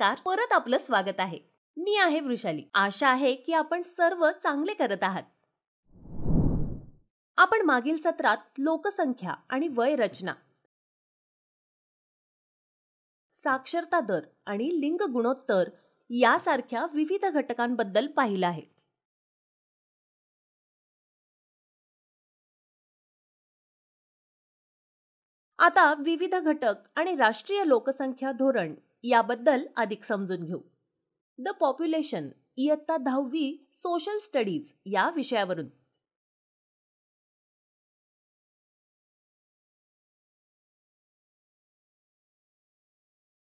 नमस्कार, परत आपलं स्वागत आहे. मी आहे वृषाली. आशा आहे की आपण सर्व चांगले करत आहात. आपण मागील सत्रात लोकसंख्या आणि वय रचना, साक्षरता दर आणि लिंग गुणोत्तर यासारख्या विविध घटकांबद्दल पाहिलं आहे. आता विविध घटक आणि राष्ट्रीय लोकसंख्या धोरण याबद्दल अधिक समजून घेऊ. द पॉप्युलेशन, इयत्ता 10वी सोशल स्टडीज या विषयावरून.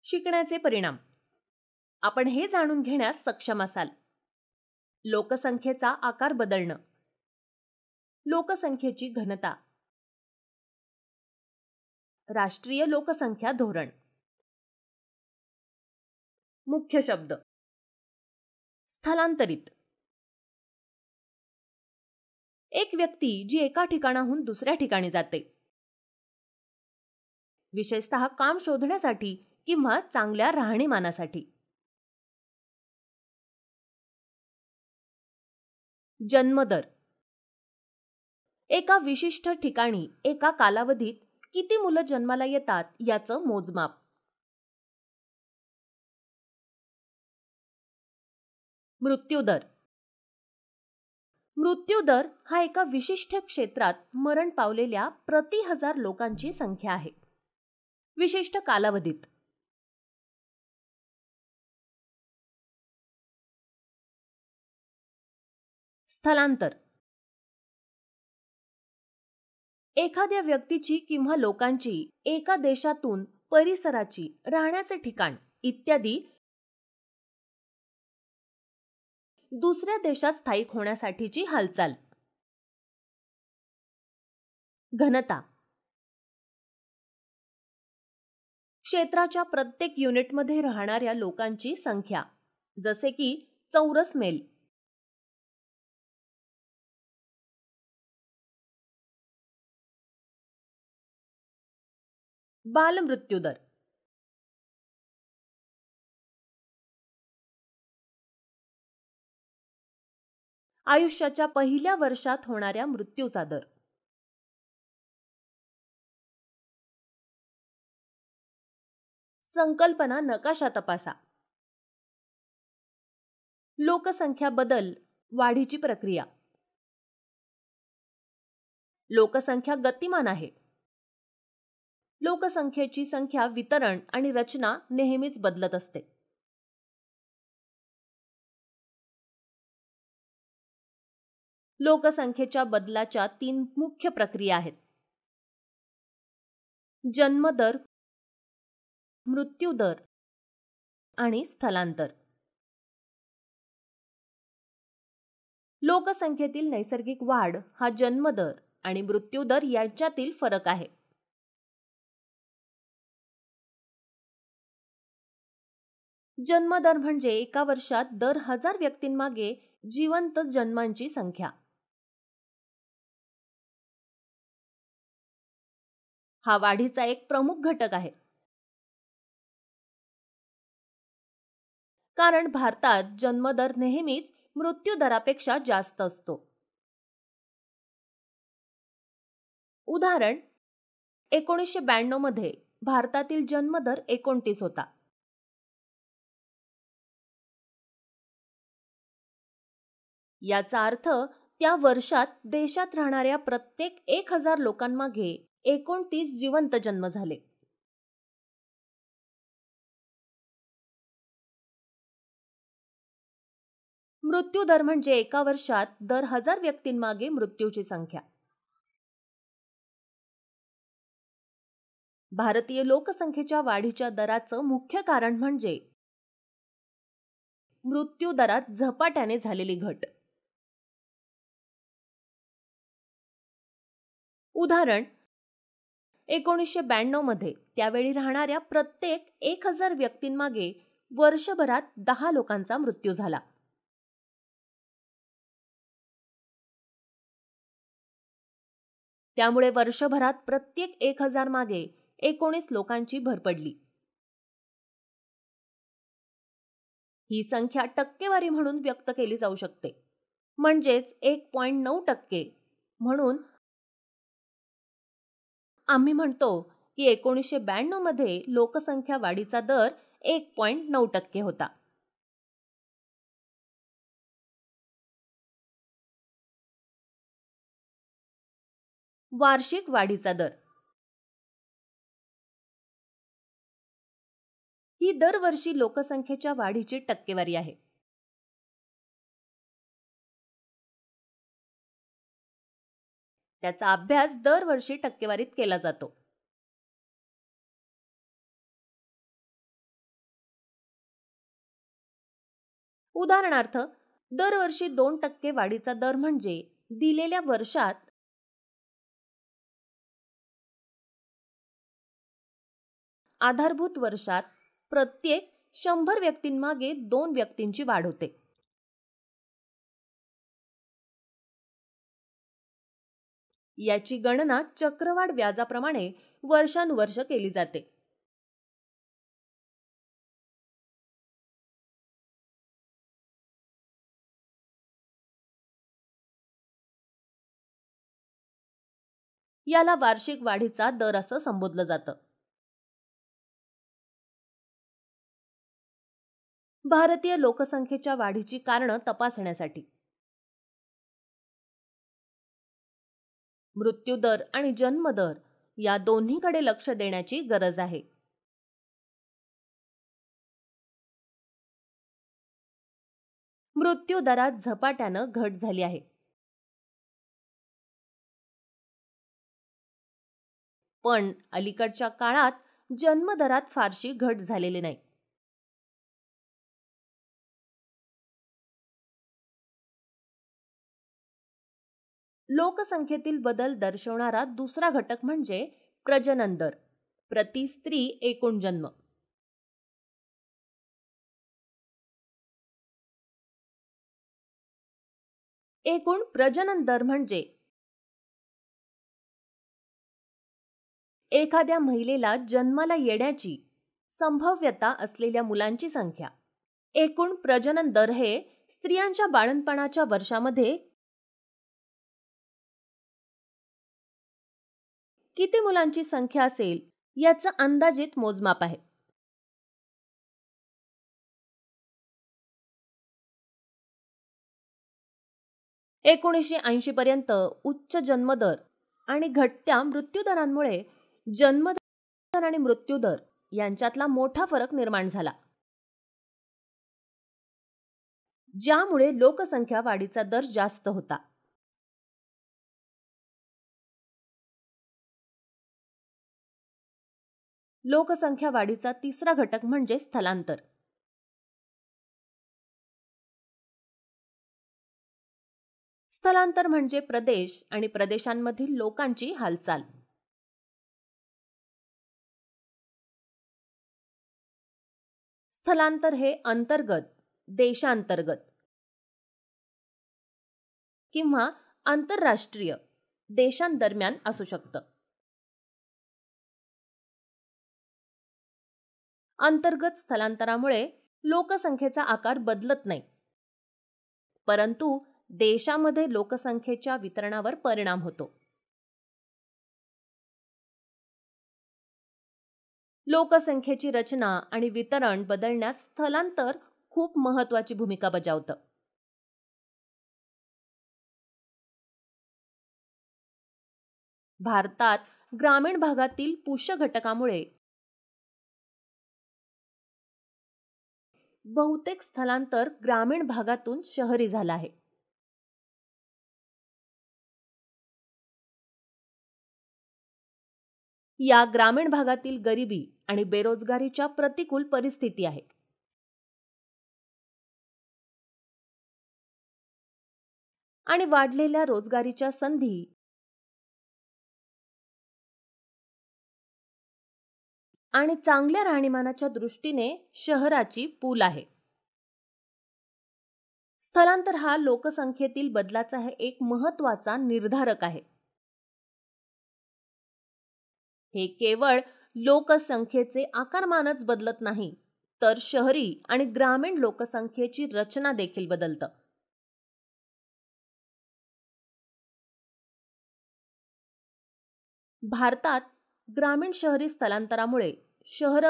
शिकण्याचे परिणाम. आपण हे जाणून घेण्यास सक्षम असाल. लोकसंख्येचा आकार बदलणं, लोकसंख्येची घनता, राष्ट्रीय लोकसंख्या धोरण. मुख्य शब्द. स्थलांतरित, एक व्यक्ती जी एका ठिकाणाहून दुसऱ्या ठिकाणी जाते, विशेषतः काम शोधण्यासाठी किंवा चांगल्या राहणीमानासाठी. जन्मदर, एका विशिष्ट ठिकाणी एका कालावधीत किती मुलं जन्माला येतात याचं मोजमाप. मृत्यूदर, मृत्यूदर हा एका विशिष्ट क्षेत्रात मरण पावलेल्या प्रति 1000 लोकांची संख्या आहे, विशिष्ट कालावधीत. स्थलांतर, एखाद्या व्यक्तीची किंवा लोकांची एका देशातून परिसराची, राहण्याचे ठिकाण इत्यादी दुसऱ्या देशात स्थायिक होण्यासाठीची हालचाल. घनता, क्षेत्राच्या प्रत्येक युनिटमध्ये राहणाऱ्या लोकांची संख्या, जसे की चौरस मैल. बालमृत्यूदर, आयुष्याच्या पहिल्या वर्षात होणाऱ्या मृत्यूचा दर. संकल्पना नकाशा तपासा. लोकसंख्या बदल, वाढीची प्रक्रिया. लोकसंख्या गतिमान आहे. लोकसंख्येची संख्या, वितरण आणि रचना नेहमीच बदलत असते. लोकसंख्येच्या बदलाच्या 3 मुख्य प्रक्रिया आहेत: जन्मदर, मृत्यूदर आणि स्थलांतर. लोकसंख्येतील नैसर्गिक वाढ हा जन्मदर आणि मृत्यूदर यांच्यातील फरक आहे. जन्मदर म्हणजे एका वर्षात दर 1000 व्यक्तींमागे जिवंत जन्मांची संख्या. हा वाढीचा एक प्रमुख घटक आहे, कारण भारतात जन्मदर नेहमीच मृत्यूदरापेक्षा जास्त असतो. उदाहरण, 1992 मध्ये भारतातील जन्मदर 29 होता. याचा अर्थ त्या वर्षात देशात राहणाऱ्या प्रत्येक 1000 लोकांमागे 29 जिवंत जन्म झाले. मृत्यूदर म्हणजे एका वर्षात दर 1000 व्यक्तींमागे मृत्यूची संख्या. भारतीय लोकसंख्येच्या वाढीच्या दराचं मुख्य कारण म्हणजे मृत्यूदरात झपाट्याने झालेली घट. उदाहरण, 1992 मध्ये त्यावेळी राहणाऱ्या प्रत्येक 1000 व्यक्तींमागे वर्षभरात 10 लोकांचा मृत्यू झाला. त्यामुळे वर्षभरात प्रत्येक 1000 मागे 19 लोकांची भर पडली. ही संख्या टक्केवारी म्हणून व्यक्त केली जाऊ शकते. म्हणजेच 1.9% म्हणून आम्ही म्हणतो की 1992 मध्ये लोकसंख्या वाढीचा दर 1.9% होता. वार्षिक वाढीचा दर ही दरवर्षी लोकसंख्येच्या वाढीची टक्केवारी आहे. त्याचा अभ्यास दरवर्षी टक्केवारीत केला जातो. उदाहरणार्थ, दरवर्षी 2% वाढीचा दर म्हणजे दिलेल्या वर्षात आधारभूत वर्षात प्रत्येक 100 व्यक्तींमागे 2 व्यक्तींची वाढ होते. याची गणना चक्रवाढ व्याजाप्रमाणे वर्षानुवर्ष केली जाते. याला वार्षिक वाढीचा दर असं संबोधलं जातं. भारतीय लोकसंख्येच्या वाढीची कारणं तपासण्यासाठी मृत्यूदर आणि जन्मदर या दोन्हीकडे लक्ष देण्याची गरज आहे. मृत्यूदरात झपाट्यानं घट झाली आहे. पण अलीकडच्या काळात जन्मदरात फारशी घट झालेली नाही. लोकसंख्येतील बदल दर्शवणारा दुसरा घटक म्हणजे प्रजनन दर प्रति स्त्री एकूण जन्म. एकूण प्रजनन दर म्हणजे एखाद्या महिलेला जन्माला येण्याची संभाव्यता असलेल्या मुलांची संख्या. एकूण प्रजनन दर हे स्त्रियांच्या बाळंतपणाच्या वर्षामध्ये किती मुलांची संख्या असेल याचं अंदाजित मोजमाप आहे. एकोणीसशे 80 पर्यंत उच्च जन्मदर आणि घटत्या मृत्यूदरांमुळे जन्मदर आणि मृत्यूदर यांच्यातला मोठा फरक निर्माण झाला, ज्यामुळे लोकसंख्या वाढीचा दर जास्त होता. लोकसंख्या वाढीचा तिसरा घटक म्हणजे स्थलांतर. स्थलांतर म्हणजे प्रदेश आणि प्रदेशांमधील लोकांची हालचाल. स्थलांतर हे अंतर्गत, देशांतर्गत किंवा आंतरराष्ट्रीय देशांदरम्यान असू शकतं. अंतर्गत स्थलांतरामुळे लोकसंख्येचा आकार बदलत नाही, परंतु देशामध्ये लोकसंख्येच्या वितरणावर परिणाम होतो. लोकसंख्येची रचना आणि वितरण बदलण्यात स्थलांतर खूप महत्त्वाची भूमिका बजावतं. भारतात ग्रामीण भागातील पुश घटकामुळे बहुतेक स्थलांतर ग्रामीण भागातून शहरी झालं आहे. या ग्रामीण भागातील गरिबी आणि बेरोजगारीच्या प्रतिकूल परिस्थिती आहे. आणि वाढलेल्या रोजगारीच्या संधी आणि चांगल्या राहणीमानाच्या दृष्टीने शहराची पूल आहे. स्थलांतर हा लोकसंख्येतील बदलाचा एक महत्त्वाचा निर्धारक आहे. हे केवळ लोकसंख्येचे आकारमानच बदलत नाही, तर शहरी आणि ग्रामीण लोकसंख्येची रचना देखील बदलतं. भारतात ग्रामीण शहरी स्थलांतरामुळे शहर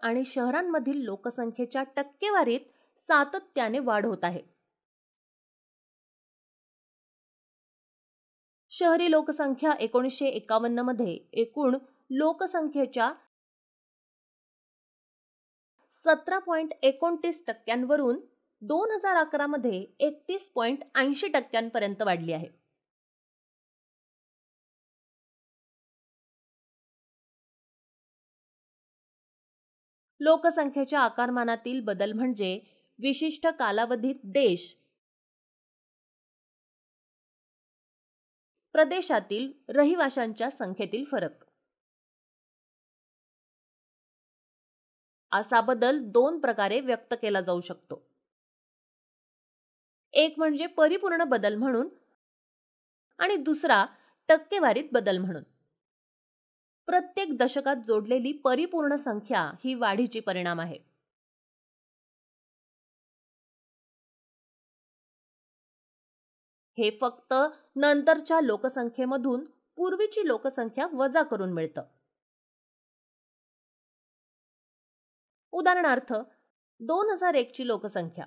आणि शहरांमधील लोकसंख्येच्या टक्केवारीत सातत्याने वाढ होत आहे. शहरी लोकसंख्या 1951 मध्ये एकूण लोकसंख्येच्या 17.29% वरून 2011 मध्ये 31.80% वाढली आहे. लोकसंख्येच्या आकारमानातील बदल म्हणजे विशिष्ट कालावधीत देश, प्रदेशातील रहिवाशांच्या संख्येतील फरक. असा बदल दोन प्रकारे व्यक्त केला जाऊ शकतो. एक म्हणजे परिपूर्ण बदल म्हणून आणि दुसरा टक्केवारीत बदल म्हणून. प्रत्येक दशकात जोडलेली परिपूर्ण संख्या ही वाढीची परिणाम आहे. हे फक्त नंतरच्या लोकसंख्येमधून पूर्वीची लोकसंख्या वजा करून मिळतं. उदाहरणार्थ 2001 ची लोकसंख्या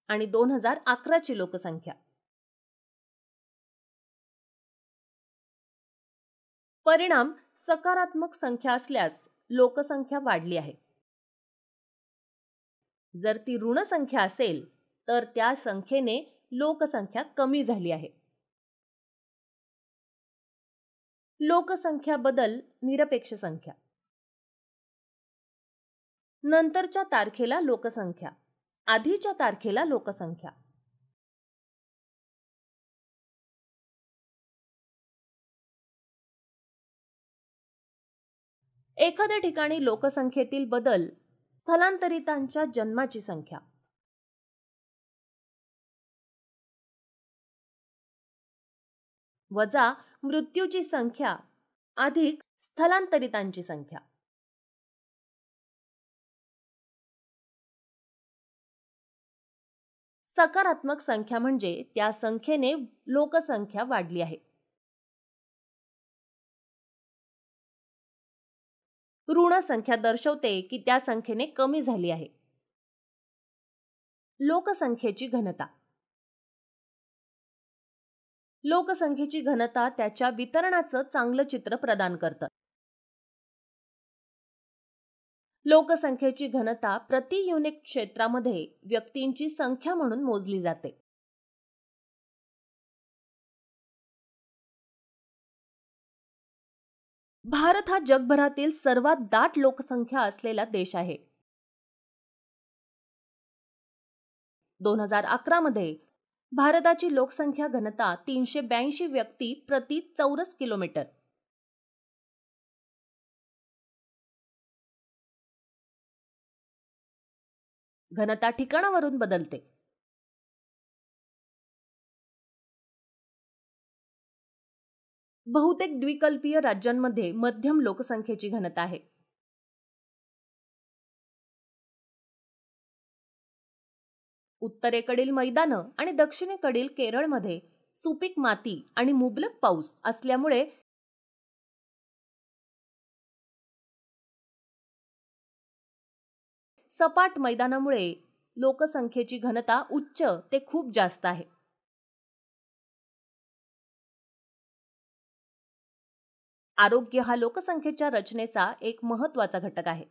आणि 2011 ची लोकसंख्या. परिणाम सकारात्मक संख्या असल्यास लोकसंख्या वाढली आहे. जर ती ऋण संख्या असेल तर त्या संख्येने लोकसंख्या कमी झाली आहे. लोकसंख्या बदल निरपेक्ष संख्या. नंतरच्या तारखेला लोकसंख्या, आधीच्या तारखेला लोकसंख्या. एखाद्या ठिकाणी लोकसंख्येतील बदल स्थलांतरितांच्या जन्माची संख्या वजा मृत्यूची संख्या अधिक स्थलांतरितांची संख्या. सकारात्मक संख्या म्हणजे त्या संख्येने लोकसंख्या वाढली आहे. ऋण संख्या दर्शवते की त्या संख्येने कमी झाली आहे. लोकसंख्येची घनता. लोकसंख्येची घनता त्याच्या वितरणाचं चांगलं चित्र प्रदान करतं. लोकसंख्येची घनता प्रति युनिट क्षेत्रामध्ये व्यक्तींची संख्या म्हणून मोजली जाते. भारत हा जगभरातील सर्वात दाट लोकसंख्या असलेला देश आहे. 2011 मध्ये भारताची लोकसंख्या घनता 382 व्यक्ती प्रति चौरस किलोमीटर. घनता ठिकाणावरून बदलते. बहुतेक द्विकल्पीय राज्यांमध्ये मध्यम लोकसंख्येची घनता आहे. उत्तरेकडील मैदानं आणि दक्षिणेकडील केरळमध्ये सुपीक माती आणि मुबलक पाऊस असल्यामुळे सपाट मैदानामुळे लोकसंख्येची घनता उच्च ते खूप जास्त आहे. आरोग्य हा लोकसंख्येच्या रचनेचा एक महत्त्वाचा घटक आहे,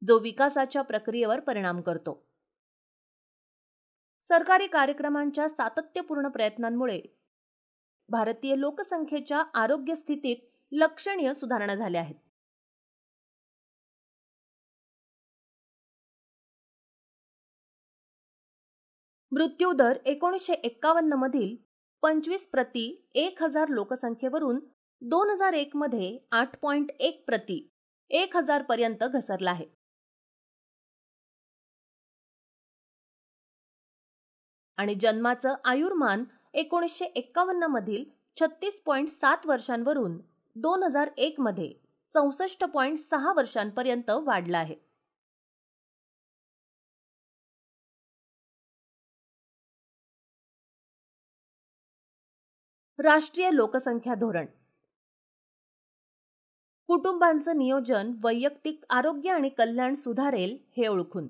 जो विकासाच्या प्रक्रियेवर परिणाम करतो. सरकारी कार्यक्रमांच्या सातत्यपूर्ण प्रयत्नांमुळे भारतीय लोकसंख्येच्या आरोग्य स्थितीत लक्षणीय सुधारणा झाल्या आहेत. मृत्यू दर 1951 मधील 25 प्रति 1000 लोकसंख्येवरून 2001 मध्ये 8.1 प्रति 1000 पर्यंत घसरला आहे. आणि जन्माचं आयुर्मान 1951 मधील 36.7 वर्षांवरून 2001 मध्ये 64.6 वर्षांपर्यंत वाढला आहे. राष्ट्रीय लोकसंख्या धोरण. कुटुंबांचं नियोजन वैयक्तिक आरोग्य आणि कल्याण सुधारेल हे ओळखून.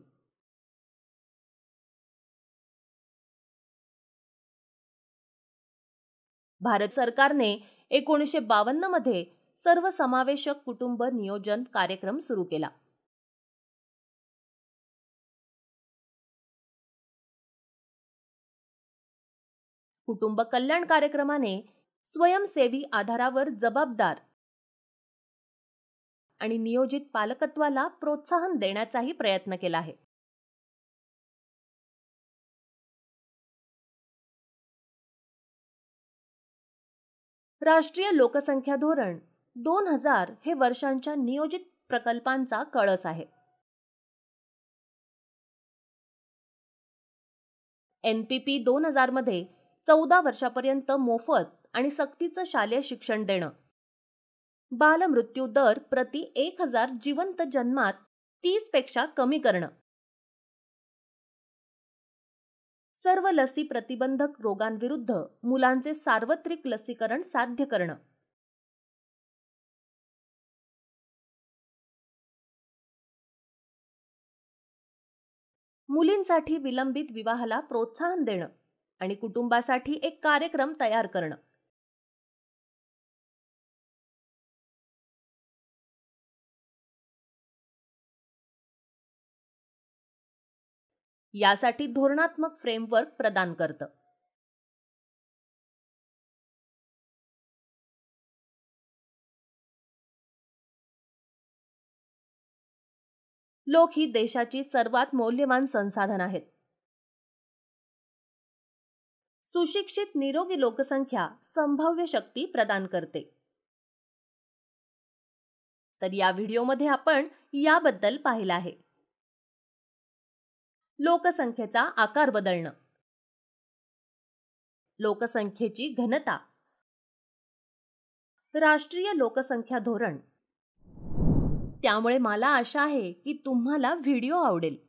भारत सरकारने 1952 मध्ये सर्वसमावेशक कुटुंब नियोजन कार्यक्रम सुरू केला. कुटुंब कल्याण कार्यक्रमाने स्वयंसेवी आधारावर जबाबदार आणि नियोजित पालकत्वाला प्रोत्साहन देण्याचाही प्रयत्न केला आहे. राष्ट्रीय लोकसंख्या धोरण 2000 हे वर्षांच्या नियोजित प्रकल्पांचा कळस आहे. NPP 2000 मध्ये 14 वर्षापर्यंत मोफत आणि सक्तीचं शालेय शिक्षण देणं, बालमृत्यू दर प्रति 1000 जिवंत जन्मात 30 पेक्षा कमी करणं, सर्व लसी प्रतिबंधक रोगांविरुद्ध मुलांचे सार्वत्रिक लसीकरण साध्य करणं, मुलींसाठी विलंबित विवाहाला प्रोत्साहन देणं आणि कुटुंबासाठी एक कार्यक्रम तयार करणं. यासाठी धोरणात्मक फ्रेमवर्क प्रदान करतं. लोक ही देशाची सर्वात मौल्यवान संसाधन आहेत. सुशिक्षित निरोगी लोकसंख्या संभाव्य शक्ती प्रदान करते. तर या व्हिडिओमध्ये आपण याबद्दल पाहिलं आहे. लोकसंख्येचा आकार बदलणं, लोकसंख्येची घनता, राष्ट्रीय लोकसंख्या धोरण. त्यामुळे मला आशा आहे की तुम्हाला व्हिडिओ आवडेल.